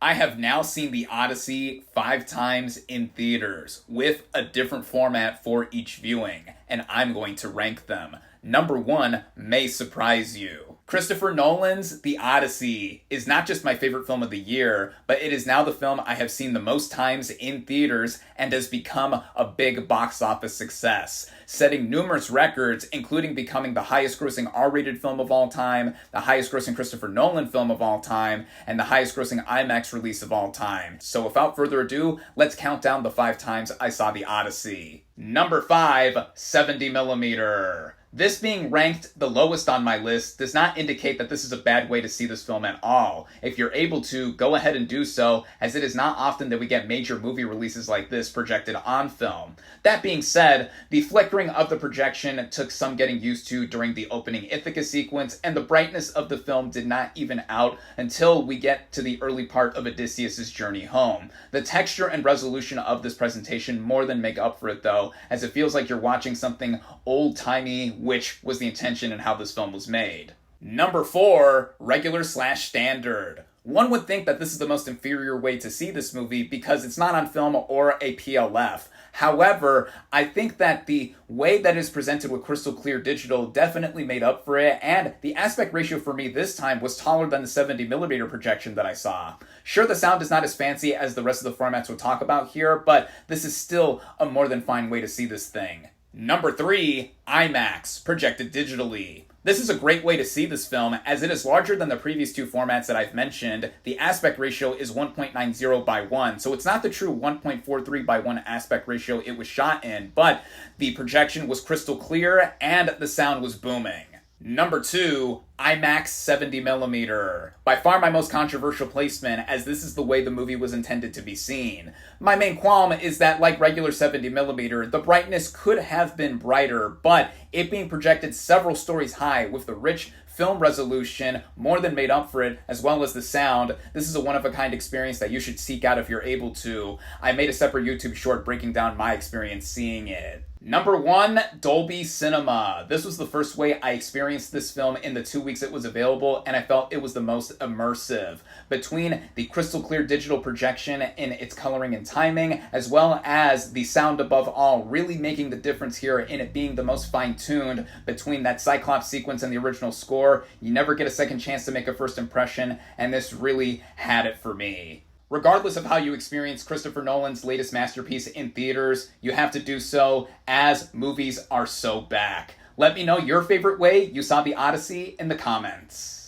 I have now seen the Odyssey 5 times in theaters with a different format for each viewing, and I'm going to rank them. Number one may surprise you. Christopher Nolan's The Odyssey is not just my favorite film of the year, but it is now the film I have seen the most times in theaters and has become a big box office success, setting numerous records, including becoming the highest grossing R-rated film of all time, the highest grossing Christopher Nolan film of all time, and the highest grossing IMAX release of all time. So without further ado, let's count down the 5 times I saw The Odyssey. Number 5, 70mm. This being ranked the lowest on my list does not indicate that this is a bad way to see this film at all. If you're able to, go ahead and do so, as it is not often that we get major movie releases like this projected on film. That being said, the flickering of the projection took some getting used to during the opening Ithaca sequence, and the brightness of the film did not even out until we get to the early part of Odysseus' journey home. The texture and resolution of this presentation more than make up for it though, as it feels like you're watching something old-timey, which was the intention in how this film was made. Number 4, regular/standard. One would think that this is the most inferior way to see this movie because it's not on film or a PLF. However, I think that the way that it is presented with crystal clear digital definitely made up for it, and the aspect ratio for me this time was taller than the 70mm projection that I saw. Sure, the sound is not as fancy as the rest of the formats we'll talk about here, but this is still a more than fine way to see this thing. Number 3, IMAX, projected digitally. This is a great way to see this film, as it is larger than the previous 2 formats that I've mentioned. The aspect ratio is 1.90:1, so it's not the true 1.43:1 aspect ratio it was shot in, but the projection was crystal clear and the sound was booming. Number 2, IMAX 70mm. By far my most controversial placement, as this is the way the movie was intended to be seen. My main qualm is that, like regular 70mm, the brightness could have been brighter, but it being projected several stories high with the rich film resolution more than made up for it, as well as the sound. This is a one-of-a-kind experience that you should seek out if you're able to. I made a separate YouTube short breaking down my experience seeing it. Number 1, Dolby Cinema. This was the first way I experienced this film in the 2 weeks it was available, and I felt it was the most immersive. Between the crystal clear digital projection in its coloring and timing, as well as the sound above all, really making the difference here in it being the most fine-tuned between that Cyclops sequence and the original score. You never get a second chance to make a first impression, and this really had it for me. Regardless of how you experience Christopher Nolan's latest masterpiece in theaters, you have to do so as movies are so back. Let me know your favorite way you saw The Odyssey in the comments.